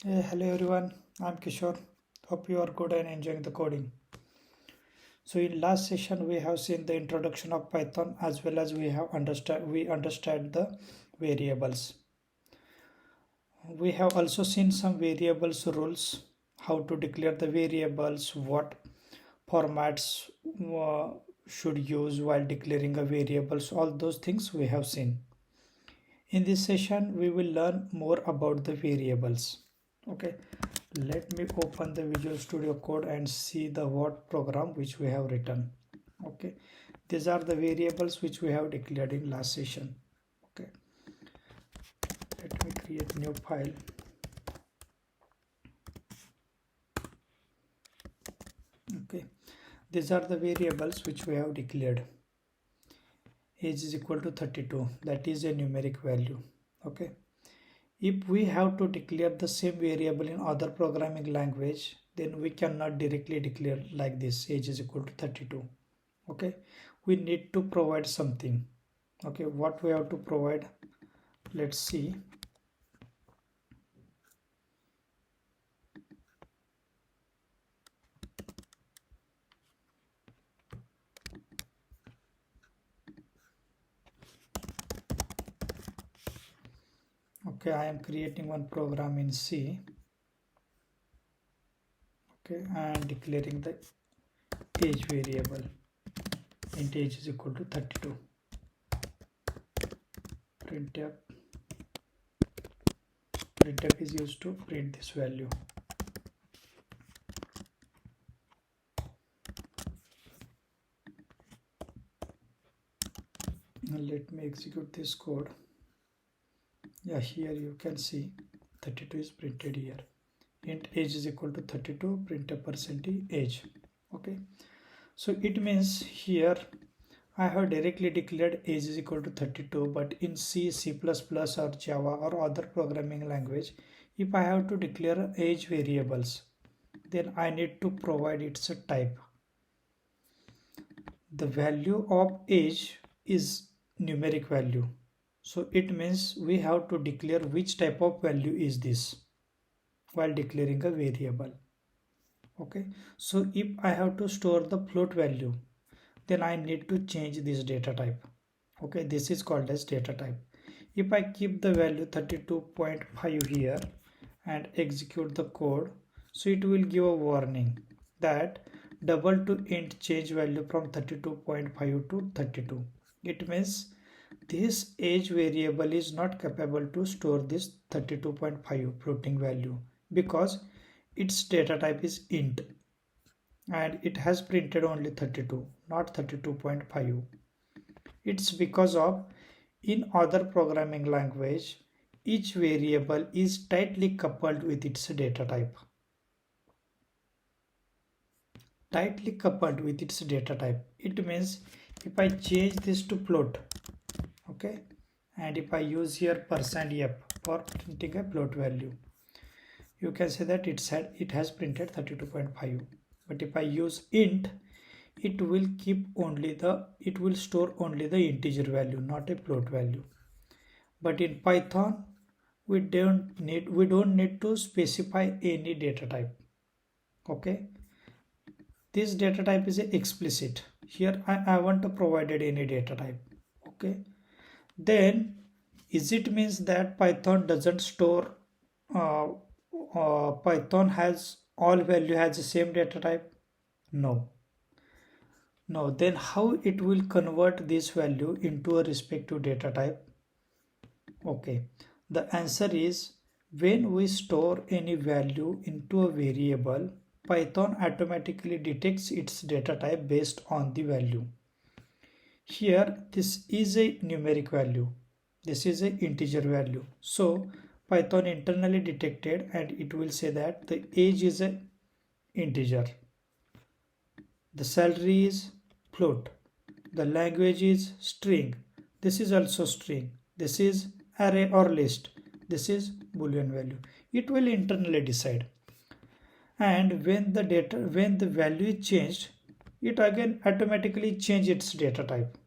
Hello everyone, I'm Kishore. Hope you are good and enjoying the coding. So in last session we have seen the introduction of Python as well as we understand the variables. We have also seen some variables rules, how to declare the variables, what formats should use while declaring a variables. All those things we have seen. In this session we will learn more about the variables. Okay, let me open the Visual Studio Code and see the what program which we have written. Okay, these are the variables which we have declared in last session. Okay, let me create new file. Okay, these are the variables which we have declared. Age is equal to 32, that is a numeric value. Okay, if we have to declare the same variable in other programming language, then we cannot directly declare like this, age is equal to 32. Okay, we need to provide something. Okay, what we have to provide, let's see. Okay, I am creating one program in C. Okay, and declaring the age variable. Int age is equal to 32. Printf is used to print this value. Now let me execute this code. Yeah, here you can see 32 is printed here. Int age is equal to 32, printf percentage age. Okay, so it means here I have directly declared age is equal to 32, but in C, C++ or Java or other programming language, if I have to declare age variables, then I need to provide its a type. The value of age is numeric value. So it means we have to declare which type of value is this while declaring a variable. Okay, so if I have to store the float value, then I need to change this data type. Okay, this is called as data type. If I keep the value 32.5 here and execute the code, so it will give a warning that double to int change value from 32.5 to 32. It means this age variable is not capable to store this 32.5 floating value because its data type is int and it has printed only 32, not 32.5. It's because of in other programming language, each variable is tightly coupled with its data type. Tightly coupled with its data type. It means if I change this to float, okay, and if I use here %f for printing a float value, you can say that it has printed 32.5. But if I use int, it will store only the integer value, not a float value. But in Python, we don't need to specify any data type. Okay, this data type is explicit. Here I want to provided any data type. Okay, then is it means that Python doesn't store Python has all value has the same data type? No. No, then how it will convert this value into a respective data type? Okay, the answer is when we store any value into a variable, Python automatically detects its data type based on the value. Here, this is a numeric value. This is an integer value. So, Python internally detected and it will say that the age is a integer. The salary is float. The language is string. This is also string. This is array or list. This is boolean value. It will internally decide. And when the value is changed, it again automatically change its data type.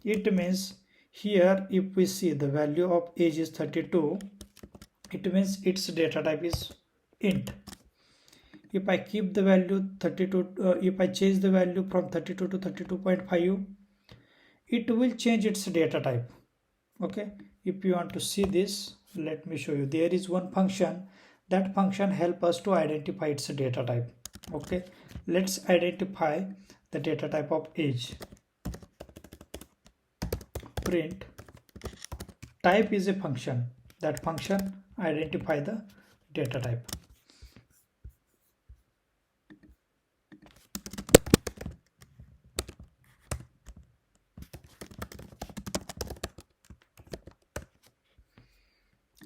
It means here if we see the value of age is 32, it means its data type is int. If I keep the value 32, if I change the value from 32 to 32.5, it will change its data type. Okay, if you want to see this, let me show you. There is one function, that function help us to identify its data type. Okay, let's identify the data type of age. Print type is a function, that function identify the data type.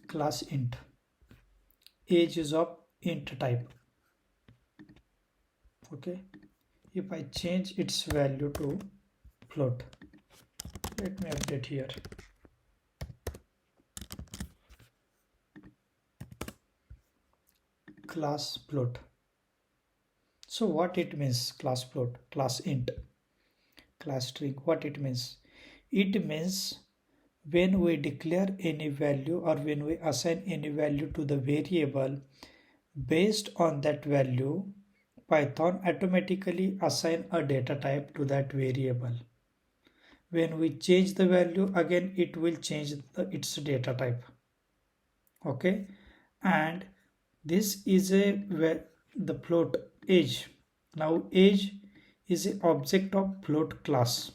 Class int, age is of int type. Okay, if I change its value to float, let me update here. Class float. So what it means, class float, class int, class string, what it means? It means when we declare any value or when we assign any value to the variable, based on that value, Python automatically assign a data type to that variable. When we change the value, again it will change its data type. Okay, and this is the float age. Now age is an object of float class.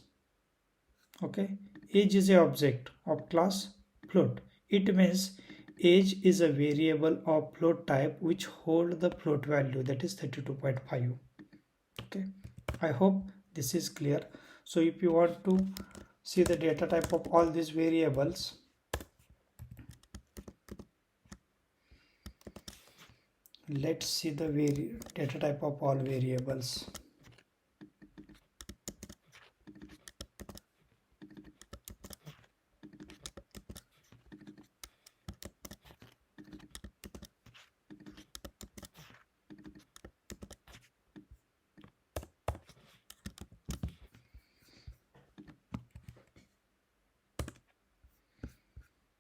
Okay, age is an object of class float. It means age is a variable of float type which hold the float value, that is 32.5. Okay, I hope this is clear. So if you want to see the data type of all these variables, let's see the data type of all variables.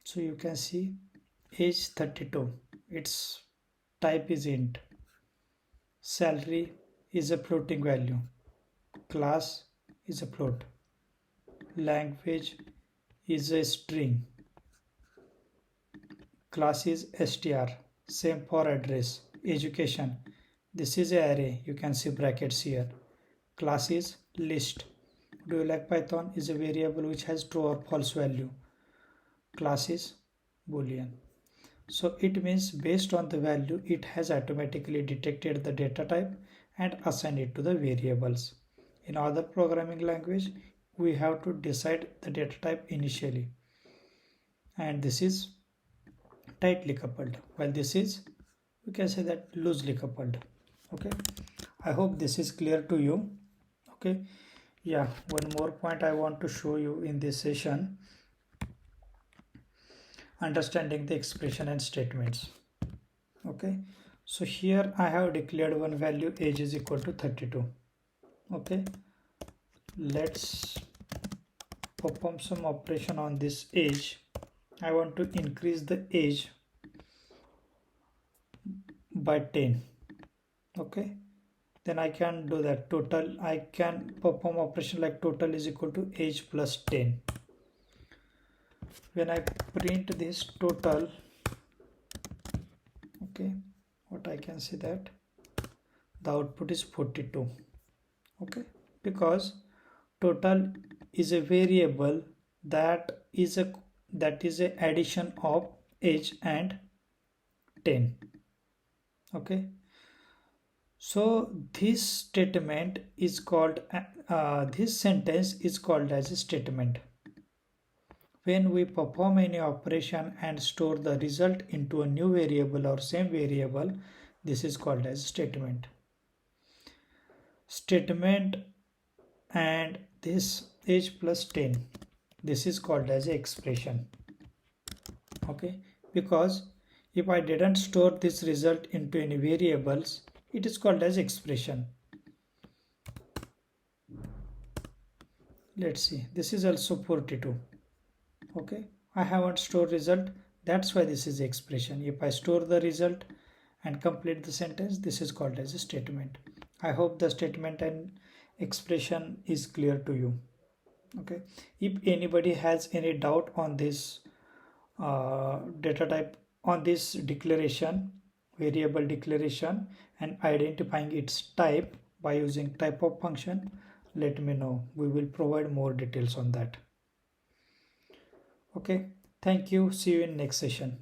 So you can see age 32, its type is int, salary is a floating value, class is a float, language is a string, class is str, same for address, education, this is a array, you can see brackets here, class is list, do you like Python is a variable which has true or false value, class is boolean. So it means based on the value, it has automatically detected the data type and assigned it to the variables. In other programming language, we have to decide the data type initially, and this is tightly coupled, while this is, we can say that, loosely coupled. Okay, I hope this is clear to you. Okay, yeah, one more point I want to show you in this session, understanding the expression and statements. Okay, so here I have declared one value, age is equal to 32. Okay, let's perform some operation on this age. I want to increase the age by 10. Okay, then I can do that. Total, I can perform operation like total is equal to age plus 10. When I print this total, okay, what I can say that the output is 42. Okay, because total is a variable that is a addition of age and 10. Okay, so this statement is called this sentence is called as a statement. When we perform any operation and store the result into a new variable or same variable, this is called as statement. Statement and this age plus 10, this is called as a expression. Okay, because if I didn't store this result into any variables, it is called as expression. Let's see, this is also 42. Okay, I haven't stored result, That's why this is the expression. If I store the result and complete the sentence, this is called as a statement. I hope the statement and expression is clear to you. Okay, if anybody has any doubt on this data type, on this declaration, variable declaration, and identifying its type by using type of function, let me know. We will provide more details on that. Okay, thank you. See you in next session.